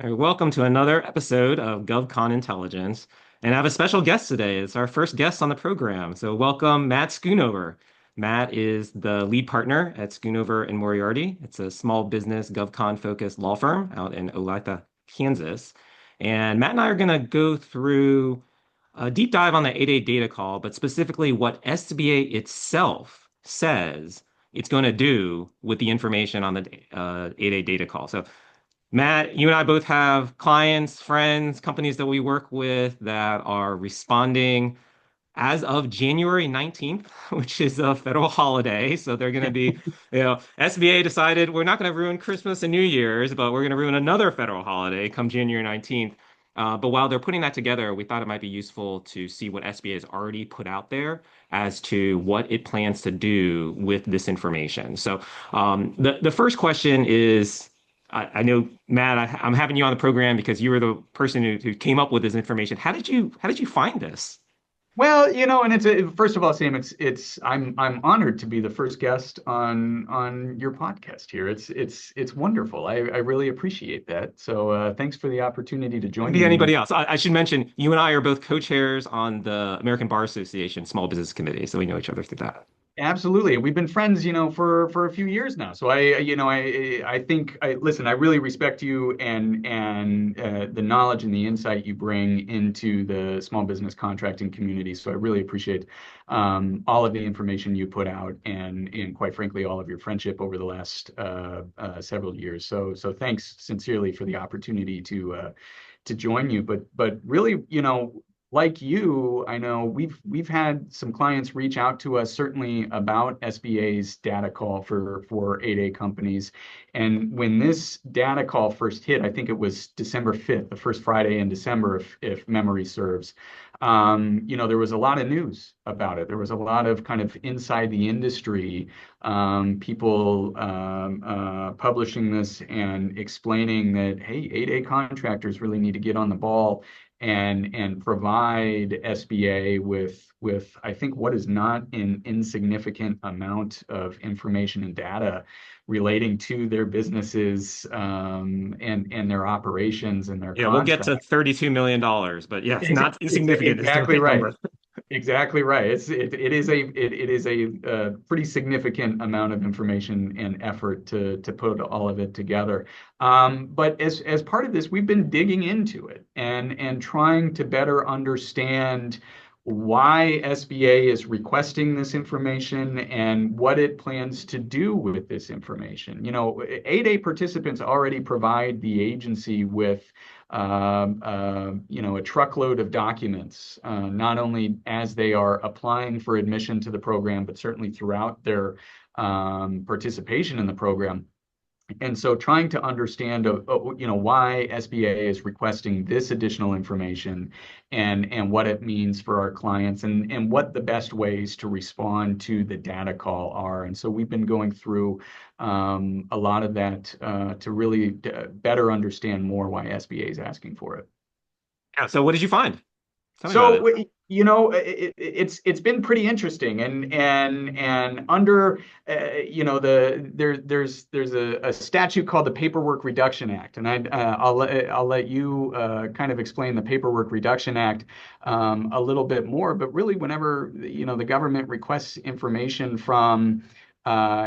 All right, welcome to another episode of GovCon Intelligence. And I have a special guest today. It's our first guest on the program. So welcome Matt Schoonover. Matt is the lead partner at Schoonover and Moriarty. It's a small business GovCon focused law firm out in Olathe, Kansas. And Matt and I are going to go through a deep dive on the 8A data call, but specifically what SBA itself says it's going to do with the information on the 8A data call. So Matt, you and I both have clients, friends, companies that we work with that are responding as of January 19th, which is a federal holiday. So they're going to be, SBA decided we're not going to ruin Christmas and New Year's, but we're going to ruin another federal holiday come January 19th. But while they're putting that together, we thought it might be useful to see what SBA has already put out there as to what it plans to do with this information. So the first question is, I know, Matt, I'm having you on the program because you were the person who came up with this information. How did you find this? Well, and first of all, Sam, I'm honored to be the first guest on your podcast here. It's wonderful. I really appreciate that. So thanks for the opportunity to It could join be you. anybody else. I should mention you and I are both co-chairs on the American Bar Association Small Business Committee, so we know each other through that. Absolutely. We've been friends, for a few years now. So I think listen, I really respect you and the knowledge and the insight you bring into the small business contracting community. So I really appreciate all of the information you put out and quite frankly, all of your friendship over the last several years. So thanks sincerely for the opportunity to join you. But really, like you, I know we've had some clients reach out to us certainly about SBA's data call for 8A companies. And when this data call first hit, I think it was December 5th, the first Friday in December, if memory serves. There was a lot of news about it. There was a lot of kind of inside the industry, people publishing this and explaining that, hey, 8A contractors really need to get on the ball and provide SBA with I think what is not an insignificant amount of information and data relating to their businesses and their operations and their Yeah, we'll get to contracts. $32 million, but yes, not insignificant is the Exactly right right. number. Exactly right. It is a pretty significant amount of information and effort to put all of it together. But as part of this, we've been digging into it and trying to better understand why SBA is requesting this information and what it plans to do with this information. 8A participants already provide the agency with a truckload of documents, not only as they are applying for admission to the program, but certainly throughout their participation in the program. And so trying to understand, why SBA is requesting this additional information and what it means for our clients and what the best ways to respond to the data call are. And so we've been going through a lot of that to really better understand more why SBA is asking for it. Yeah, so what did you find? Tell me about it. So it's been pretty interesting and under there's a statute called the Paperwork Reduction Act, and I'll let you kind of explain the Paperwork Reduction Act a little bit more. But really, whenever the government requests information from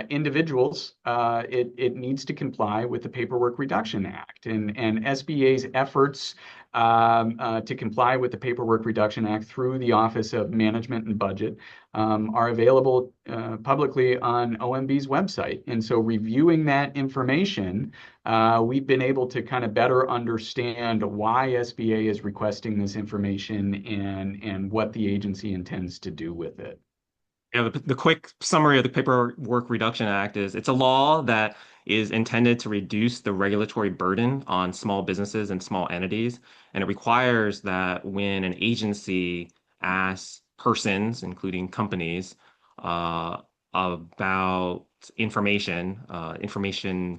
individuals, it needs to comply with the Paperwork Reduction Act, and SBA's efforts to comply with the Paperwork Reduction Act through the Office of Management and Budget are available publicly on OMB's website. And so, reviewing that information, we've been able to kind of better understand why SBA is requesting this information and what the agency intends to do with it. Yeah, the quick summary of the Paperwork Reduction Act is it's a law that is intended to reduce the regulatory burden on small businesses and small entities. And it requires that when an agency asks persons, including companies, about information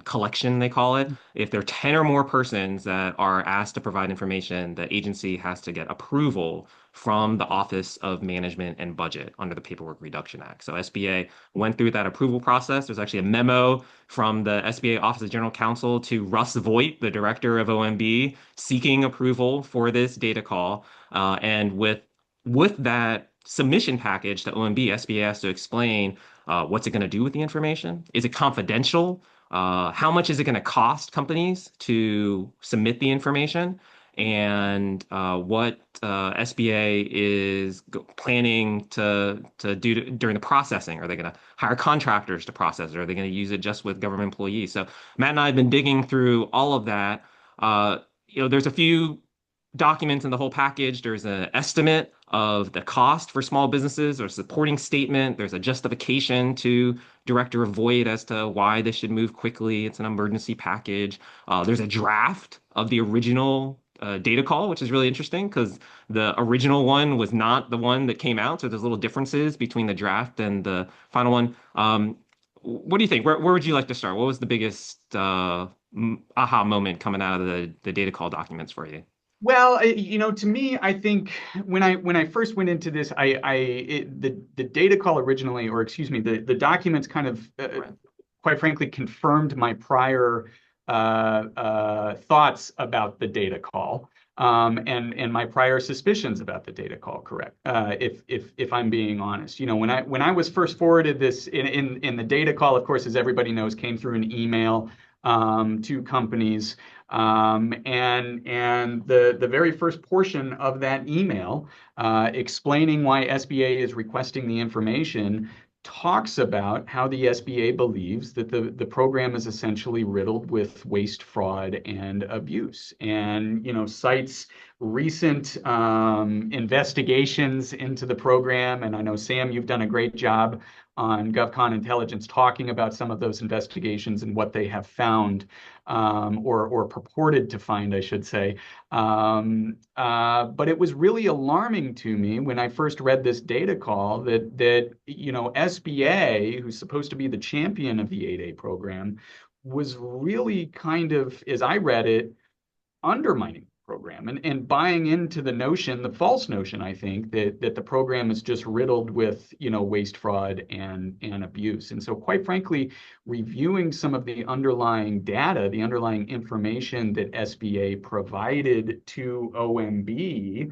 collection, they call it. If there are 10 or more persons that are asked to provide information, the agency has to get approval from the Office of Management and Budget under the Paperwork Reduction Act. So SBA went through that approval process. There's actually a memo from the SBA Office of General Counsel to Russ Voigt, the director of OMB, seeking approval for this data call. And with that submission package to OMB, SBA has to explain what's it going to do with the information? Is it confidential? How much is it going to cost companies to submit the information? And what SBA is planning to do during the processing? Are they going to hire contractors to process it? Are they going to use it just with government employees? So Matt and I have been digging through all of that. There's a few documents in the whole package. There's an estimate of the cost for small businesses or supporting statement. There's a justification to Director Voigt as to why this should move quickly. It's an emergency package. There's a draft of the original data call, which is really interesting because the original one was not the one that came out. So there's little differences between the draft and the final one. What do you think? Where would you like to start? What was the biggest aha moment coming out of the data call documents for you? Well, to me, I think when I first went into this, the data call originally, or excuse me, the documents kind of, Right. quite frankly, confirmed my prior thoughts about the data call, and my prior suspicions about the data call. Correct. If I'm being honest, when I was first forwarded this in the data call, of course, as everybody knows, came through an email to companies. And the very first portion of that email, explaining why SBA is requesting the information, talks about how the SBA believes that the program is essentially riddled with waste, fraud, and abuse, and cites recent investigations into the program. And I know, Sam, you've done a great job on GovCon Intelligence talking about some of those investigations and what they have found, or purported to find, I should say. But it was really alarming to me when I first read this data call that SBA, who's supposed to be the champion of the 8A program, was really kind of, as I read it, undermining the program and buying into the false notion, I think, that the program is just riddled with, waste, fraud, and abuse. And so, quite frankly, reviewing some of the underlying data, the underlying information that SBA provided to OMB,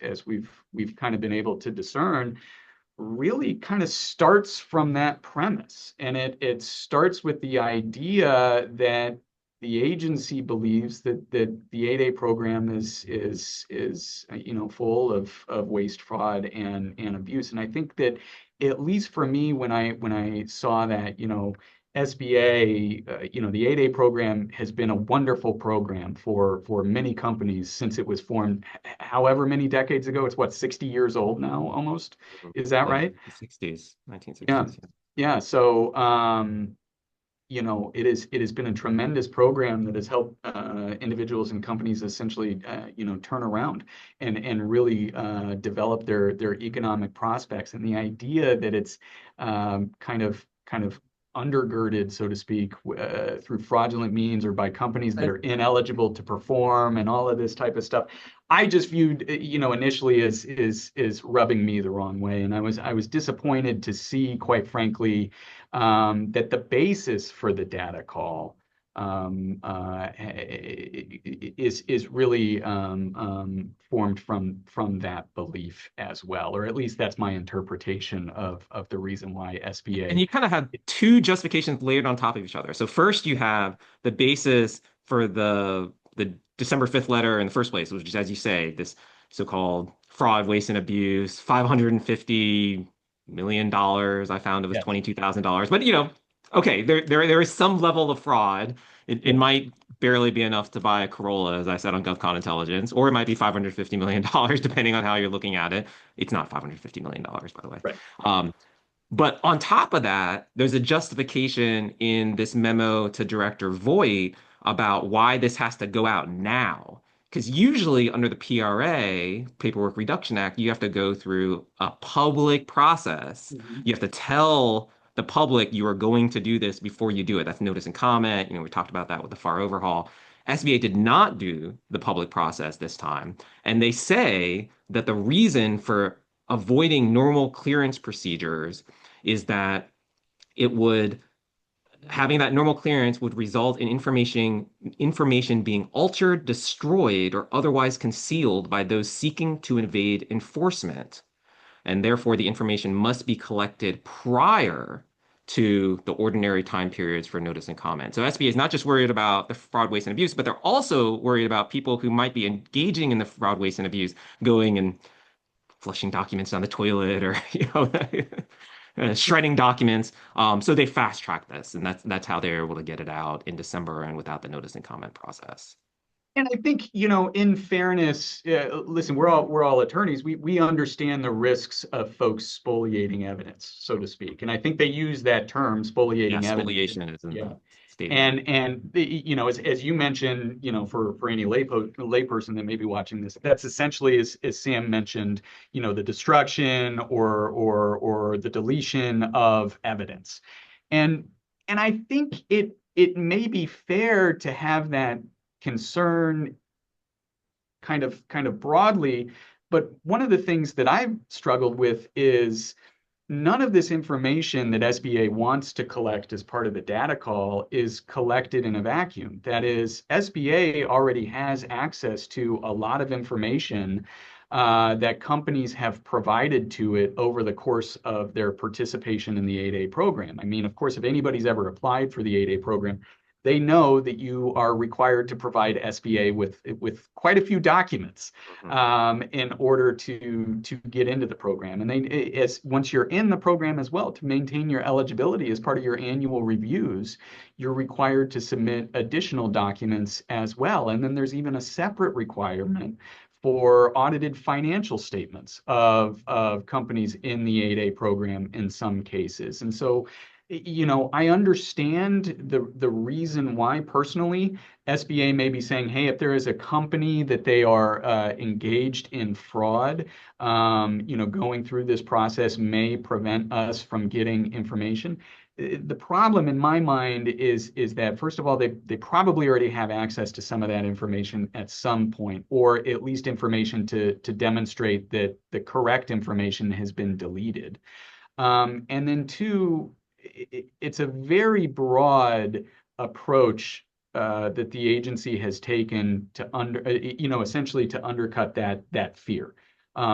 as we've kind of been able to discern, really kind of starts from that premise. And it starts with the idea that the agency believes that the 8A program is full of waste, fraud, and abuse. And I think that, at least for me, when I saw that, SBA, the 8A program has been a wonderful program for many companies since it was formed, however many decades ago. It's what, 60 years old now, almost. Is that Like right? the 60s, Yeah. 1960s. Yeah. So, it has been a tremendous program that has helped individuals and companies essentially, turn around and really develop their economic prospects. And the idea that it's kind of undergirded, so to speak, through fraudulent means or by companies that are ineligible to perform and all of this type of stuff, I just viewed, initially as rubbing me the wrong way. And I was disappointed to see, quite frankly, that the basis for the data call is really formed from that belief as well, or at least that's my interpretation of the reason why And SBA. you kind of have two justifications layered on top of each other. So first you have the basis for the December 5th letter in the first place, which is, as you say, this so-called fraud, waste, and abuse, $550 million. I found it was Yes. $22,000. But okay, there is some level of fraud. It Yeah. might barely be enough to buy a Corolla, as I said on GovCon Intelligence, or it might be $550 million, depending on how you're looking at it. It's not $550 million, by the way. Right. Um, but on top of that, there's a justification in this memo to Director Voigt about why this has to go out now. Because usually under the PRA, Paperwork Reduction Act, you have to go through a public process. Mhm. You have to tell the public you are going to do this before you do it. That's notice and comment. We talked about that with the FAR overhaul. SBA did not do the public process this time. And they say that the reason for avoiding normal clearance procedures is that it would having that normal clearance would result in information being altered, destroyed, or otherwise concealed by those seeking to evade enforcement. And therefore, the information must be collected prior to the ordinary time periods for notice and comment. So SBA is not just worried about the fraud, waste, and abuse, but they're also worried about people who might be engaging in the fraud, waste, and abuse, going and flushing documents down the toilet or shredding documents. So they fast track this, and that's how they're able to get it out in December and without the notice and comment process. And I think, in fairness, listen, we're all attorneys. We understand the risks of folks spoliating evidence, so to speak. And I think they use that term, Yeah, spoliating evidence. spoliation is in Yeah. the statement. As you mentioned, for any layperson that may be watching this, that's essentially, as Sam mentioned, the destruction or the deletion of evidence. And and I think it may be fair to have that concern kind of broadly, but one of the things that I've struggled with is none of this information that SBA wants to collect as part of the data call is collected in a vacuum. That is, SBA already has access to a lot of information that companies have provided to it over the course of their participation in the 8A program. I mean, of course, if anybody's ever applied for the 8A program, they know that you are required to provide SBA with quite a few documents Mhm. in order to get into the program. And once you're in the program as well, to maintain your eligibility as part of your annual reviews, you're required to submit additional documents as well. And then there's even a separate requirement for audited financial statements of companies in the 8A program in some cases. And so, I understand the reason why personally SBA may be saying, hey, if there is a company that they are engaged in fraud, going through this process may prevent us from getting information. The problem in my mind is that, first of all, they probably already have access to some of that information at some point, or at least information to demonstrate that the correct information has been deleted. And then two, it's a very broad approach that the agency has taken to essentially to undercut that fear.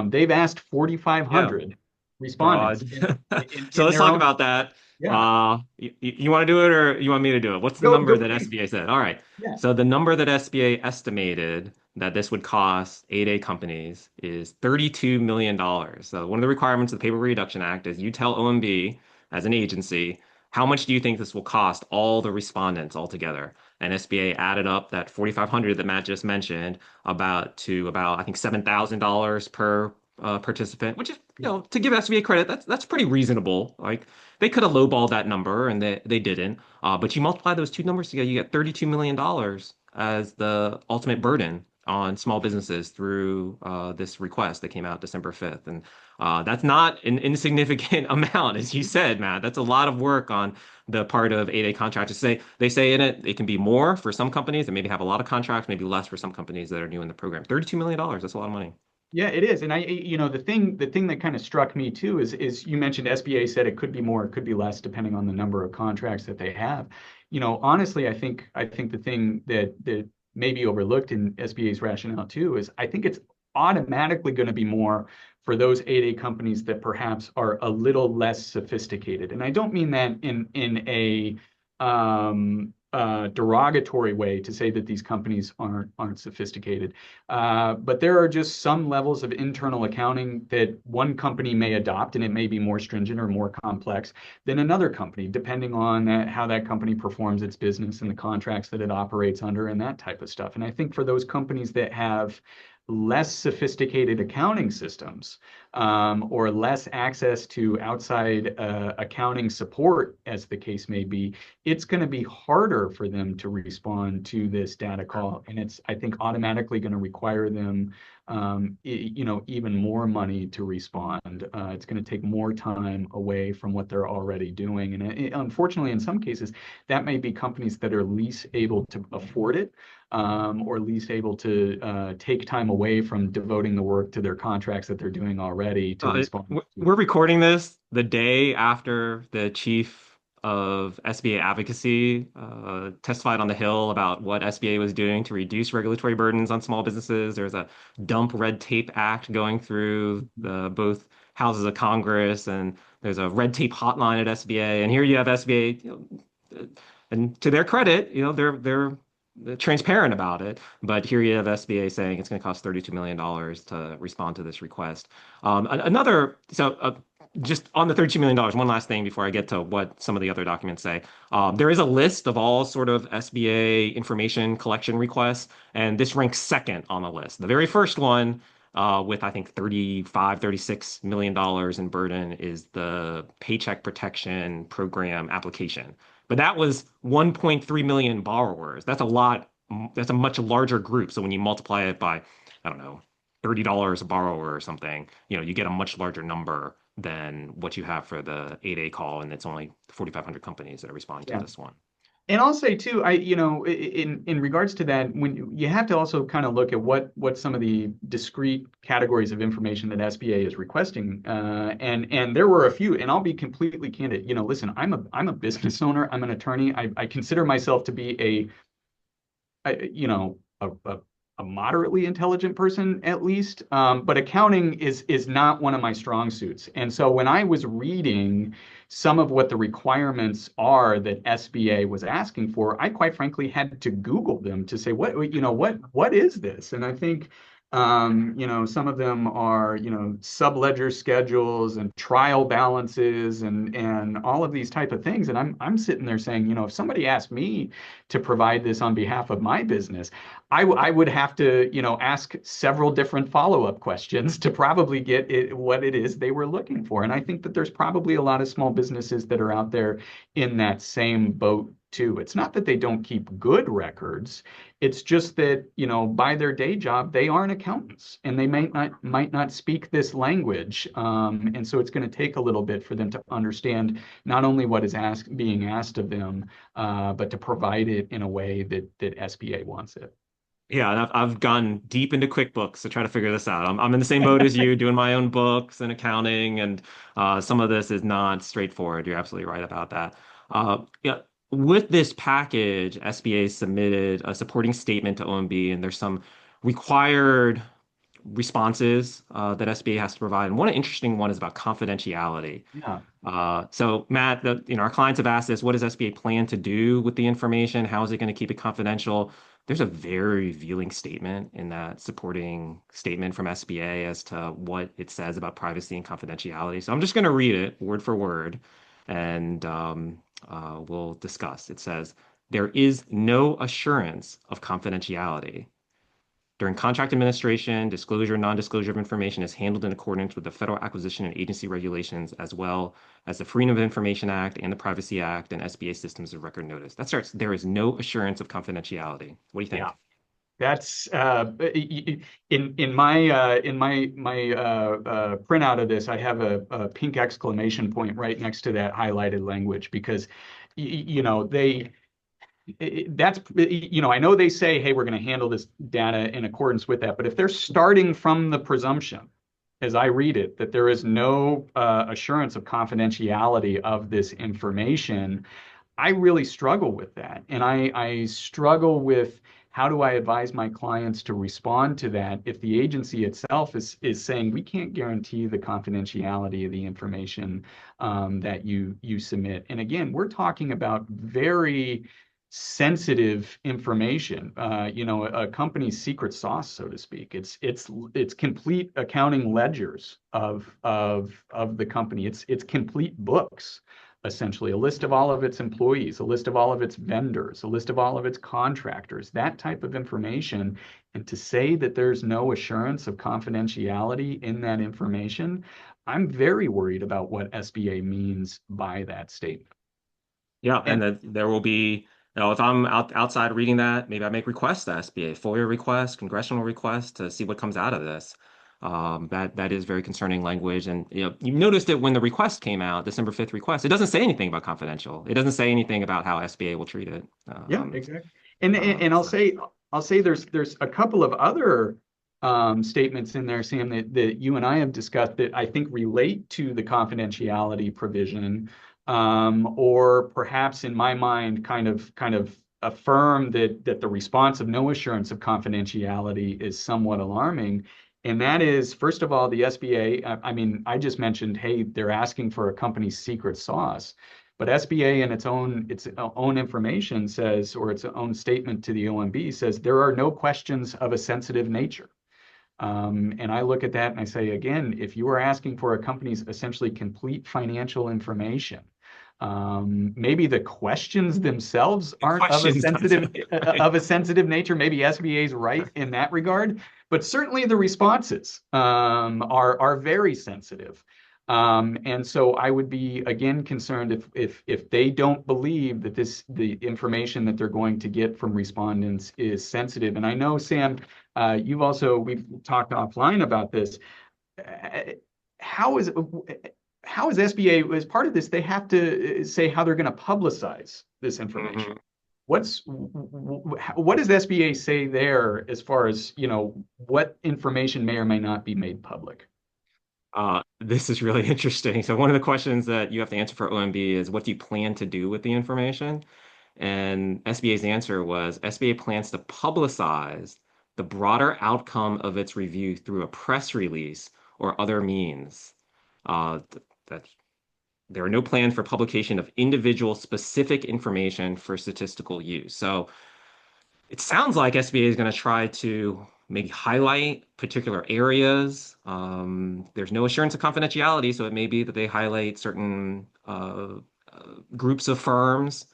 They've asked Yeah, 4,500 respondents broad. So in let's their talk own. about that. Yeah, You want to do it or you want me to do it? What's the go number go. that SBA said? All right. Yeah. So the number that SBA estimated that this would cost 8A companies is $32 million. So one of the requirements of the Paper Reduction Act is you tell OMB as an agency, how much do you think this will cost all the respondents altogether? And SBA added up that 4,500 that Matt just mentioned about I think $7,000 per participant, which is, to give SBA credit, that's pretty reasonable. Like they could have lowballed that number and they didn't. But you multiply those two numbers together, you get $32 million as the ultimate burden on small businesses through this request that came out December 5th. And that's not an insignificant amount, as you said, Matt. That's a lot of work on the part of 8A contractors. They say in it can be more for some companies that maybe have a lot of contracts, maybe less for some companies that are new in the program. $32 million, that's a lot of money. Yeah, it is. And the thing that kind of struck me too is you mentioned SBA said it could be more, it could be less, depending on the number of contracts that they have. Honestly, I think the thing that may be overlooked in SBA's rationale too is I think it's automatically going to be more for those 8A companies that perhaps are a little less sophisticated. And I don't mean that in a derogatory way to say that these companies aren't sophisticated. But there are just some levels of internal accounting that one company may adopt, and it may be more stringent or more complex than another company, depending on how that company performs its business and the contracts that it operates under and that type of stuff. And I think for those companies that have less sophisticated accounting systems, or less access to outside accounting support, as the case may be, it's going to be harder for them to respond to this data call, and it's, I think, automatically going to require them, even more money to respond. It's going to take more time away from what they're already doing, and unfortunately, in some cases, that may be companies that are least able to afford it, or least able to take time away from devoting the work to their contracts that they're doing already to respond We're to. recording this the day after the chief of SBA advocacy testified on the Hill about what SBA was doing to reduce regulatory burdens on small businesses. There's a Dump Red Tape Act going through both houses of Congress, and there's a red tape hotline at SBA. And here you have SBA, and to their credit, they're transparent about it. But here you have SBA saying it's going to cost $32 million to respond to this request. Just on the $32 million, one last thing before I get to what some of the other documents say. There is a list of all sort of SBA information collection requests, and this ranks second on the list. The very first one, with I think $36 million in burden, is the Paycheck Protection Program application. But that was 1.3 million borrowers. That's a lot. That's a much larger group. So when you multiply it by, I don't know, $30 a borrower or something, you get a much larger number than what you have for the 8A call, and it's only 4,500 companies that are responding to Yeah. this one. And I'll say too, in regards to that, when you have to also kind of look at what some of the discrete categories of information that SBA is requesting, and there were a few, and I'll be completely candid. Listen, I'm a business owner, I'm an attorney, I consider myself to be a moderately intelligent person at least, but accounting is not one of my strong suits. And so when I was reading some of what the requirements are that SBA was asking for, I quite frankly had to Google them to say what is this? And I think some of them are, subledger schedules and trial balances and all of these type of things. And I'm sitting there saying, if somebody asked me to provide this on behalf of my business, I would have to, ask several different follow-up questions to probably get what it is they were looking for. And I think that there's probably a lot of small businesses that are out there in that same boat too. It's not that they don't keep good records. It's just that, by their day job, they aren't accountants and they might not speak this language. And so it's going to take a little bit for them to understand not only what is being asked of them, but to provide it in a way that SBA wants it. Yeah, and I've gone deep into QuickBooks to try to figure this out. I'm in the same boat as you, doing my own books and accounting, and some of this is not straightforward. You're absolutely right about that. Yeah, with this package, SBA submitted a supporting statement to OMB, and there's some required responses that SBA has to provide. And one interesting one is about confidentiality. Yeah. So Matt, our clients have asked us, what does SBA plan to do with the information? How is it going to keep it confidential? There's a very revealing statement in that supporting statement from SBA as to what it says about privacy and confidentiality. So I'm just going to read it word for word, and we'll discuss. It says, there is no assurance of confidentiality. During contract administration, disclosure and non-disclosure of information is handled in accordance with the Federal Acquisition and Agency regulations, as well as the Freedom of Information Act and the Privacy Act and SBA systems of record notice. That starts, there is no assurance of confidentiality. What do you Yeah. think? That's in my printout of this. I have a pink exclamation point right next to that highlighted language because they that's I know they say, hey, we're going to handle this data in accordance with that, but if they're starting from the presumption, as I read it, that there is no assurance of confidentiality of this information, I really struggle with that. And I struggle with how do I advise my clients to respond to that if the agency itself is saying we can't guarantee the confidentiality of the information that you submit. And again, we're talking about very sensitive information, a company's secret sauce, so to speak. It's complete accounting ledgers of the company. It's complete books. essentially a list of all of its employees, a list of all of its vendors, a list of all of its contractors, that type of information. And to say that there's no assurance of confidentiality in that information, I'm very worried about what SBA means by that statement. Yeah, and And then there will be, if I'm outside reading that, maybe I make requests to SBA, FOIA requests, congressional requests to see what comes out of this. That is very concerning language, and you noticed it when the request came out, December 5th request. It doesn't say anything about confidential. It doesn't say anything about how SBA will treat it. yeah, exactly. And So I'll say there's a couple of other statements in there, Sam, that you and I have discussed that I think relate to the confidentiality provision, or perhaps in my mind, kind of affirm that the response of no assurance of confidentiality is somewhat alarming. And that is, first of all, the SBA. I mean, I just mentioned, hey, they're asking for a company's secret sauce. But SBA in its own information says, or its own statement to the OMB says, there are no questions of a sensitive nature. And I look at that and I say, again, if you are asking for a company's essentially complete financial information, maybe the questions themselves the aren't of a questions sensitive themselves, right? nature. Maybe SBA is right in that regard, but certainly the responses are very sensitive. And so I would be again concerned if they don't believe that the information that they're going to get from respondents is sensitive. And I know, Sam, we've talked offline about this. Uh, How is SBA, as part of this, they have to say how they're going to publicize this information. Mhm. What does SBA say there as far as, what information may or may not be made public? This is really interesting. So one of the questions that you have to answer for OMB is, what do you plan to do with the information? And SBA's answer was, SBA plans to publicize the broader outcome of its review through a press release or other means. That there are no plans for publication of individual specific information for statistical use. So it sounds like SBA is going to try to maybe highlight particular areas. There's no assurance of confidentiality, so it may be that they highlight certain groups of firms.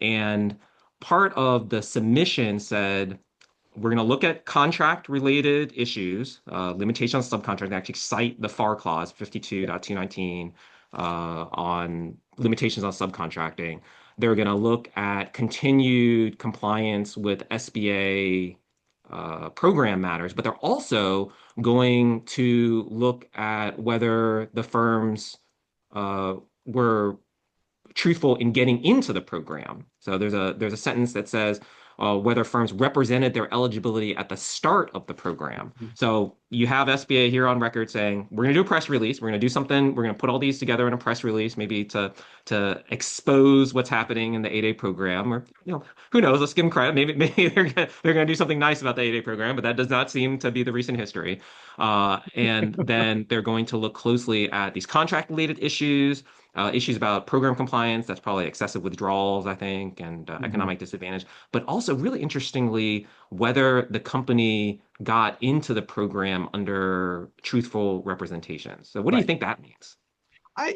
And part of the submission said, we're going to look at contract related issues, limitation on subcontract, and actually cite the FAR clause Yeah. 52.219 on limitations on subcontracting. They're going to look at continued compliance with SBA program matters, but they're also going to look at whether the firms were truthful in getting into the program. So there's a sentence that says whether firms represented their eligibility at the start of the program. So you have SBA here on record saying, we're going to do a press release, we're going to do something, we're going to put all these together in a press release, maybe to expose what's happening in the 8A program, or who knows? Let's give them credit. Maybe they're going to do something nice about the 8A program, but that does not seem to be the recent history. And then they're going to look closely at these contract related issues, issues about program compliance. That's probably excessive withdrawals, I think, and Mhm. economic disadvantage. But also, really interestingly, whether the company got into the program under truthful representation. So, what do you Right. think that means? I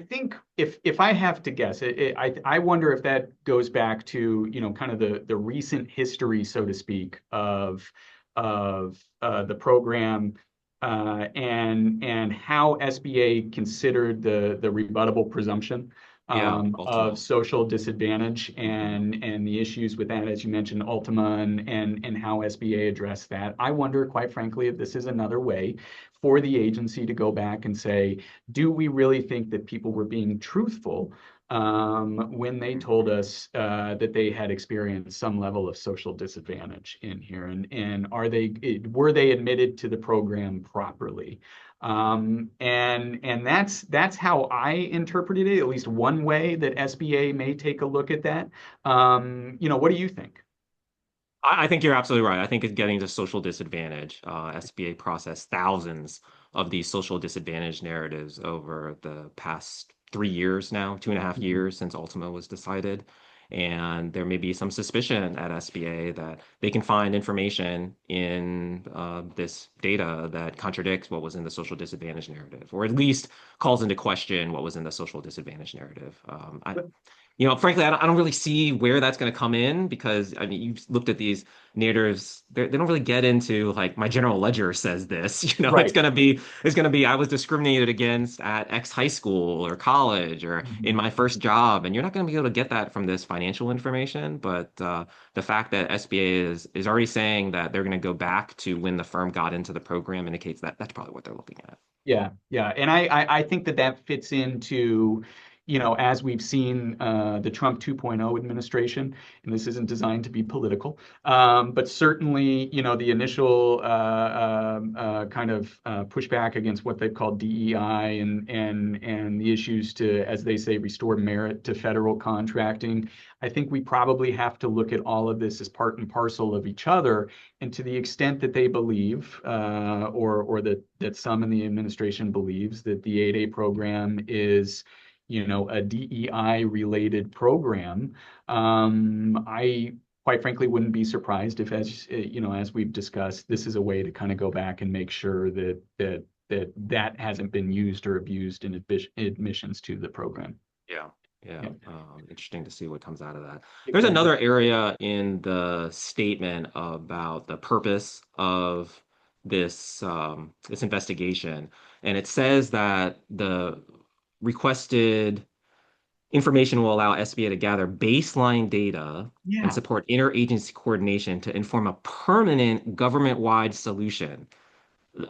think if I have to guess, I wonder if that goes back to, kind of the recent history, so to speak, of the program, and how SBA considered the rebuttable presumption Yeah, of Ultima. social disadvantage and the issues with that, as you mentioned, Ultima, and how SBA addressed that. I wonder, quite frankly, if this is another way for the agency to go back and say, do we really think that people were being truthful when they told us that they had experienced some level of social disadvantage in here, and were they admitted to the program properly? And that's how I interpreted it. At least one way that SBA may take a look at that. What do you think? I think you're absolutely right. I think it's getting to social disadvantage. SBA processed thousands of these social disadvantage narratives over the past 3 years now, 2.5 years since Ultima was decided. And there may be some suspicion at SBA that they can find information in this data that contradicts what was in the social disadvantage narrative, or at least calls into question what was in the social disadvantage narrative. Frankly, I don't really see where that's going to come in because I mean, you've looked at these narratives; they don't really get into like my general ledger says this. Right. It's going to be I was discriminated against at X high school or college or in Mhm. my first job, and you're not going to be able to get that from this financial information. But the fact that SBA is already saying that they're going to go back to when the firm got into the program indicates that that's probably what they're looking at. Yeah, yeah, and I think that that fits into, as we've seen the Trump 2.0 administration, and this isn't designed to be political, but certainly, the initial kind of pushback against what they've called DEI and the issues to, as they say, restore merit to federal contracting. I think we probably have to look at all of this as part and parcel of each other. And to the extent that they believe, or that some in the administration believes that the 8A program is, a DEI related program, I quite frankly wouldn't be surprised if, as we've discussed, this is a way to kind of go back and make sure that hasn't been used or abused in admissions to the program. Yeah. Yeah. Yeah, Interesting to see what comes out of that. There's exactly. another area in the statement about the purpose of this investigation, and it says that the requested information will allow SBA to gather baseline data and Yeah. support interagency coordination to inform a permanent government-wide solution.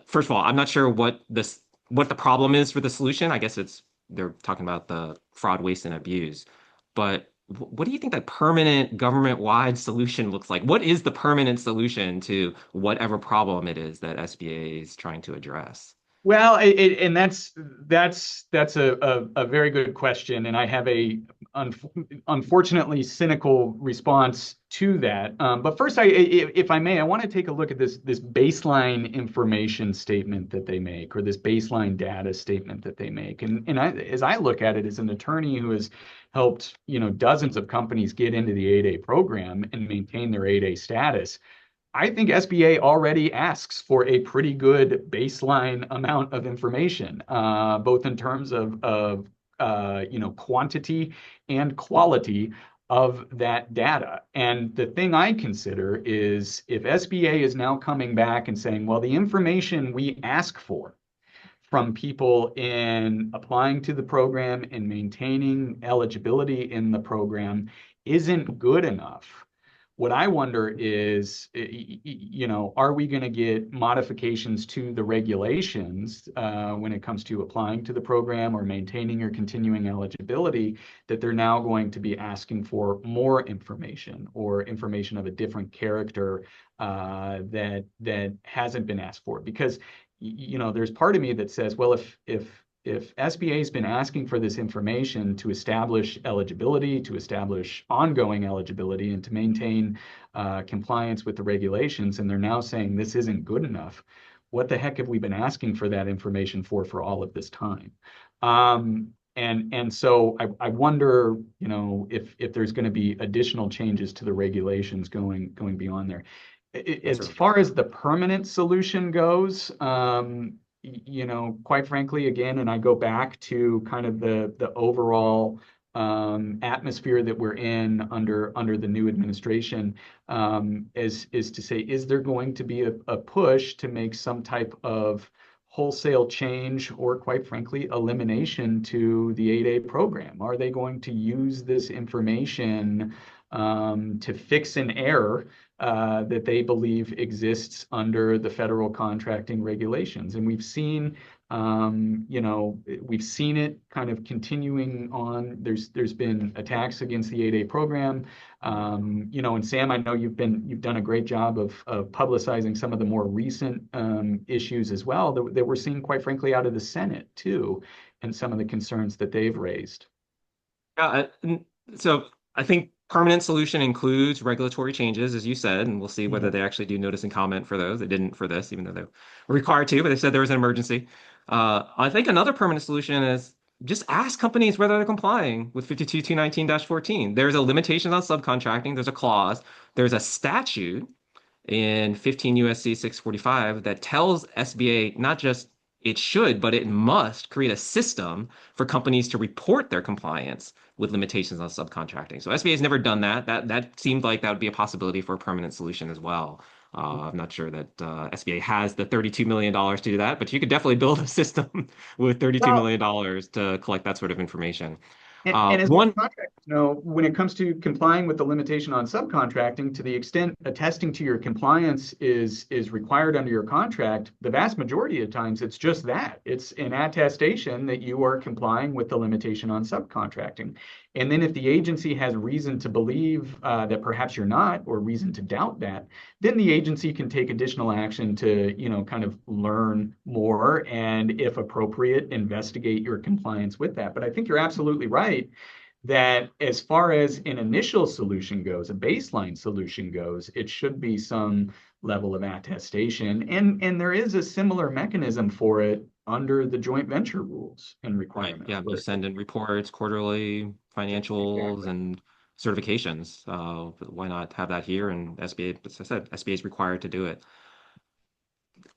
First of all, I'm not sure what the problem is for the solution. I guess it's they're talking about the fraud, waste, and abuse. But what do you think that permanent government-wide solution looks like? What is the permanent solution to whatever problem it is that SBA is trying to address? Well, and that's a very good question, and I have a unfortunately cynical response to that. But first, if I may, I want to take a look at this baseline information statement that they make, or this baseline data statement that they make. As I look at it as an attorney who has helped dozens of companies get into the 8A program and maintain their 8A status. I think SBA already asks for a pretty good baseline amount of information, both in terms of quantity and quality of that data. And the thing I consider is if SBA is now coming back and saying, well, the information we ask for from people in applying to the program and maintaining eligibility in the program isn't good enough. What I wonder is, are we going to get modifications to the regulations when it comes to applying to the program or maintaining or continuing eligibility, that they're now going to be asking for more information or information of a different character that hasn't been asked for? Because there's part of me that says, well, if SBA has been asking for this information to establish eligibility, to establish ongoing eligibility, and to maintain compliance with the regulations, and they're now saying this isn't good enough, what the heck have we been asking for that information for all of this time? And so I wonder, if there's going to be additional changes to the regulations going beyond there. That's As really far as the permanent solution goes, quite frankly, again, and I go back to kind of the overall atmosphere that we're in under the new administration, is to say, is there going to be a push to make some type of wholesale change or, quite frankly, elimination to the 8A program? Are they going to use this information to fix an error that they believe exists under the federal contracting regulations? And we've seen it kind of continuing on. There's been attacks against the 8A program. And Sam, I know you've done a great job of publicizing some of the more recent issues as well that we're seeing, quite frankly, out of the Senate too, and some of the concerns that they've raised. so I think permanent solution includes regulatory changes, as you said, and we'll see whether Yeah. they actually do notice and comment for those. They didn't for this, even though they were required to, but they said there was an emergency. I think another permanent solution is just ask companies whether they're complying with 52219-14. There's a limitation on subcontracting. There's a clause. There's a statute in 15 USC 645 that tells SBA not just it should, but it must create a system for companies to report their compliance with limitations on subcontracting. So SBA has never done that. That seemed like that would be a possibility for a permanent solution as well. I'm not sure that SBA has the $32 million to do that, but you could definitely build a system with $32 Well, million to collect that sort of information. and as most One contractors know, when it comes to complying with the limitation on subcontracting, to the extent attesting to your compliance is required under your contract, the vast majority of times it's just that. It's an attestation that you are complying with the limitation on subcontracting. And then if the agency has reason to believe that perhaps you're not, or reason to doubt that, then the agency can take additional action to, kind of learn more and, if appropriate, investigate your compliance with that. But I think you're absolutely right that as far as an initial solution goes, a baseline solution goes, it should be some level of attestation. And there is a similar mechanism for it under the joint venture rules and Right. requirements. Yeah. You send in reports, quarterly financials, Exactly. and certifications. Why not have that here? And SBA, as I said, SBA is required to do it.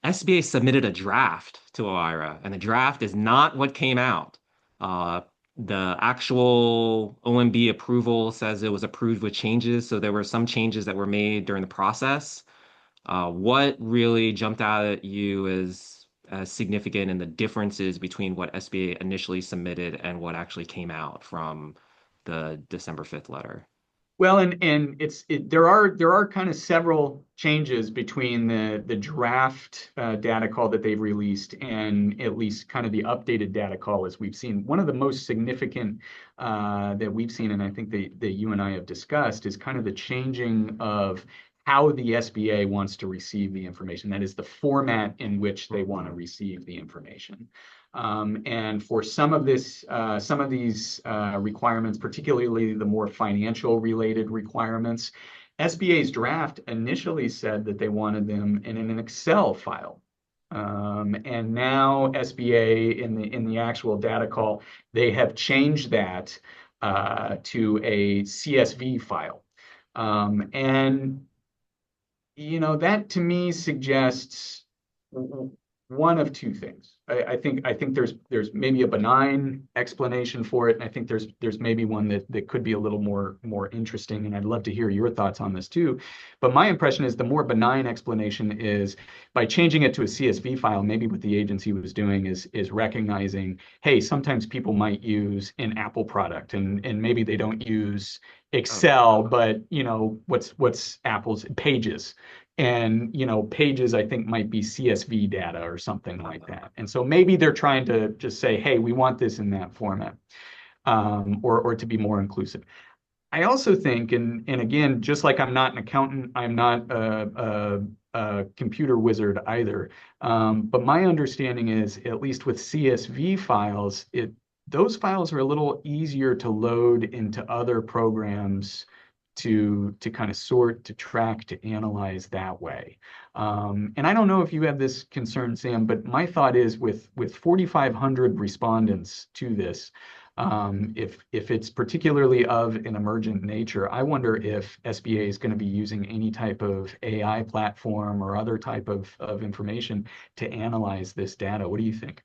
SBA submitted a draft to OIRA, and the draft is not what came out. Uh, the actual OMB approval says it was approved with changes, so there were some changes that were made during the process. What really jumped out at you as significant in the differences between what SBA initially submitted and what actually came out from the December 5th letter? Well, and there are kind of several changes between the draft data call that they've released and at least kind of the updated data call as we've seen. One of the most significant that we've seen, and I think that you and I have discussed, is kind of the changing of how the SBA wants to receive the information. That is the format in which they want to receive the information. And for some of these requirements, particularly the more financial related requirements, SBA's draft initially said that they wanted them in an Excel file. And now SBA in the actual data call, they have changed that to a CSV file. And that to me suggests one of two things. I think there's maybe a benign explanation for it, and I think there's maybe one that could be a little more interesting, and I'd love to hear your thoughts on this too. But my impression is the more benign explanation is by changing it to a CSV file, maybe what the agency was doing is recognizing, hey, sometimes people might use an Apple product and maybe they don't use Oh, Excel, but what's Apple's Pages? And Pages, I think, might be CSV data or something like that. And so maybe they're trying to just say, hey, we want this in that format, or to be more inclusive. I also think, and again, just like I'm not an accountant, I'm not a computer wizard either. But my understanding is, at least with CSV files, those files are a little easier to load into other programs to kind of sort, to track, to analyze that way. And I don't know if you have this concern, Sam, but my thought is with 4,500 respondents to this, if it's particularly of an emergent nature, I wonder if SBA is going to be using any type of AI platform or other type of information to analyze this data. What do you think?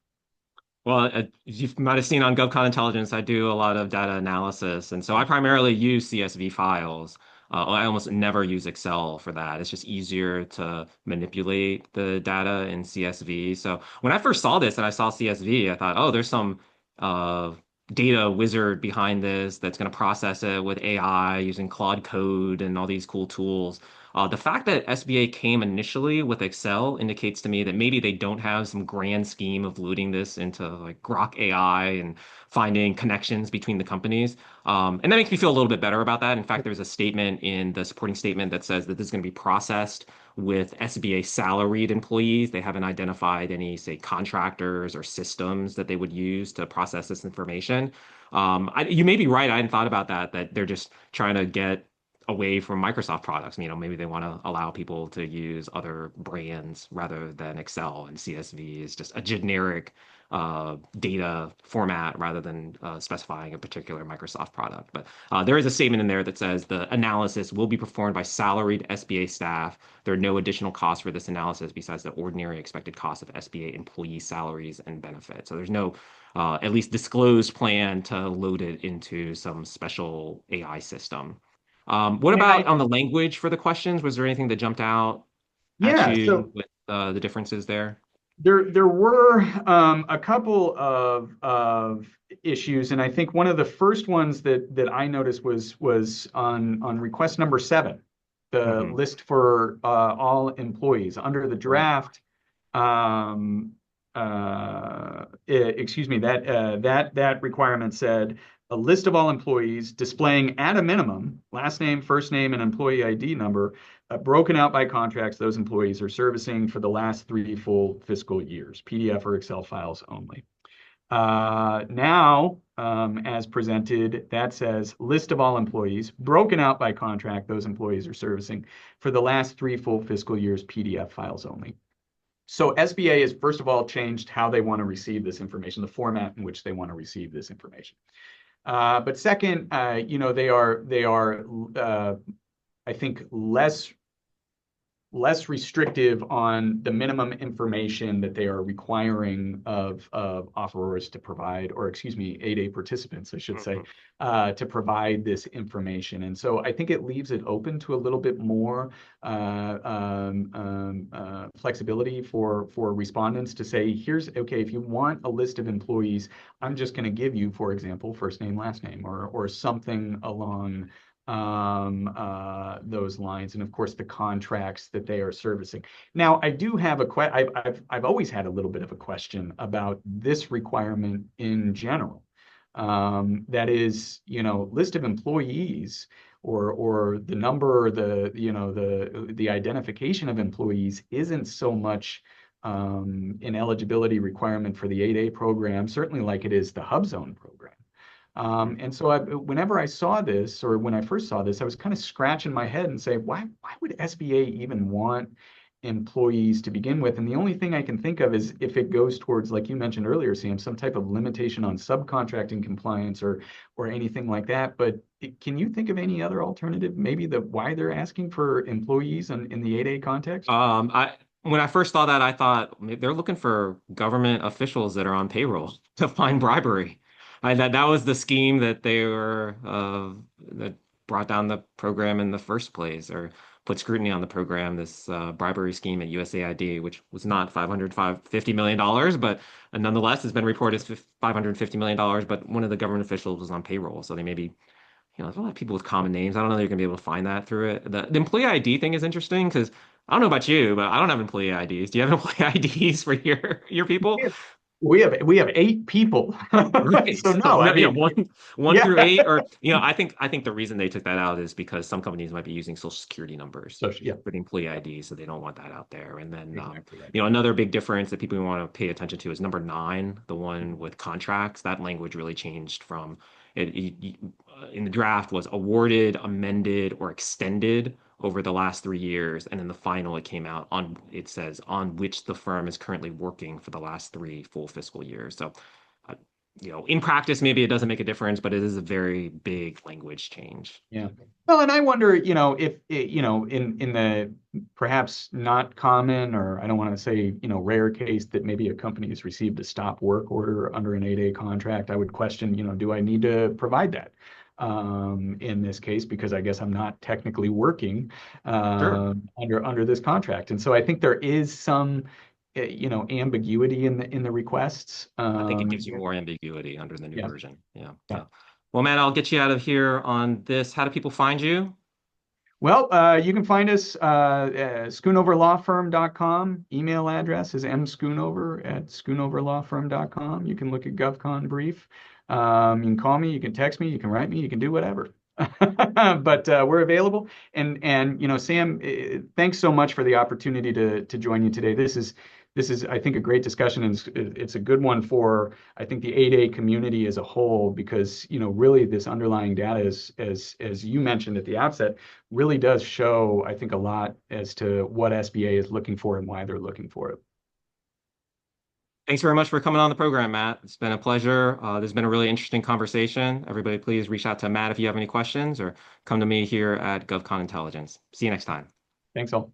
well, you might have seen on GovCon Intelligence, I do a lot of data analysis, and so I primarily use CSV files. I almost never use Excel for that. It's just easier to manipulate the data in CSV. So when I first saw this and I saw CSV, I thought, oh, there's some uh, data wizard behind this that's going to process it with AI using Claude Code and all these cool tools. The fact that SBA came initially with Excel indicates to me that maybe they don't have some grand scheme of loading this into like Grok AI and finding connections between the companies. And that makes me feel a little bit better about that. In fact, there's a statement in the supporting statement that says that this is going to be processed with SBA salaried employees. They haven't identified any, say, contractors or systems that they would use to process this information. You may be right. I hadn't thought about that, that they're just trying to get away from Microsoft products. Maybe they want to allow people to use other brands rather than Excel, and CSV is just a generic data format rather than specifying a particular Microsoft product. But there is a statement in there that says the analysis will be performed by salaried SBA staff. There are no additional costs for this analysis besides the ordinary expected cost of SBA employee salaries and benefits. So there's no at least disclosed plan to load it into some special AI system. What And about on the language for the questions? Was there anything that jumped out at yeah, you so with the differences there? there were a couple of issues, and I think one of the first ones that I noticed was on request number 7, the Hmm. list for all employees under the Right. draft. Um, excuse me, that requirement said a list of all employees displaying at a minimum last name, first name, and employee ID number, broken out by contracts those employees are servicing for the last 3 full fiscal years, PDF or Excel files only. Now, as presented, that says list of all employees broken out by contract those employees are servicing for the last 3 full fiscal years, PDF files only. So SBA has first of all changed how they want to receive this information, the format in which they want to receive this information. But second, they are I think less restrictive on the minimum information that they are requiring of offerors to provide, or excuse me, 8A participants, I should say, Hmm. to provide this information. And so I think it leaves it open to a little bit more flexibility for respondents to say, here's, okay, if you want a list of employees, I'm just going to give you, for example, first name, last name, or something along those lines, and of course the contracts that they are servicing. Now, I do have I've always had a little bit of a question about this requirement in general. That is, list of employees or the number, the identification of employees isn't so much an eligibility requirement for the 8A program, certainly like it is the HubZone program. And so whenever I saw this, or when I first saw this, I was kind of scratching my head and say, why would SBA even want employees to begin with? And the only thing I can think of is if it goes towards, like you mentioned earlier, Sam, some type of limitation on subcontracting compliance or anything like that. But can you think of any other alternative? Maybe why they're asking for employees in the 8A context? I When I first saw that, I thought they're looking for government officials that are on payroll to find bribery. That was the scheme that they were that brought down the program in the first place, or put scrutiny on the program. This bribery scheme at USAID, which was not $550 million, but nonetheless has been reported as $550 million. But one of the government officials was on payroll, so they maybe there's a lot of people with common names. I don't know that you're gonna be able to find that through it. The employee ID thing is interesting because I don't know about you, but I don't have employee IDs. Do you have employee IDs for your people? We have 8 people. Right. So So no, I no, yeah, mean, one yeah. through eight, or I think the reason they took that out is because some companies might be using social security numbers So yeah, for the employee ID, so they don't want that out there. And then exactly right. another big difference that people want to pay attention to is number 9, the one with contracts. That language really changed from in the draft was awarded, amended, or extended over the last 3 years, and in the final it came out on it says on which the firm is currently working for the last 3 full fiscal years. So uh, in practice, maybe it doesn't make a difference, but it is a very big language change. Yeah. Well, and I wonder, if in the perhaps not common, or I don't want to say, rare case that maybe a company has received a stop work order under an 8A contract, I would question, do I need to provide that in this case? Because I guess I'm not technically working Sure. under this contract. And so I think there is some, ambiguity in the requests. I think it gives you more ambiguity under the new Yeah. version. Yeah. Yeah. So, well, Matt, I'll get you out of here on this. How do people find you? Well, you can find us schoonoverlawfirm.com. Email address is mschoonover@schoonoverlawfirm.com. You can look at GovCon brief. You can call me, you can text me, you can write me, you can do whatever. But we're available. And Sam, thanks so much for the opportunity to join you today. this is, I think, a great discussion, and it's a good one for, I think, the 8A community as a whole, because, really this underlying data is, as you mentioned at the outset, really does show, I think, a lot as to what SBA is looking for and why they're looking for it. Thanks very much for coming on the program, Matt. It's been a pleasure. This has been a really interesting conversation. Everybody, please reach out to Matt if you have any questions or come to me here at GovCon Intelligence. See you next time. Thanks all.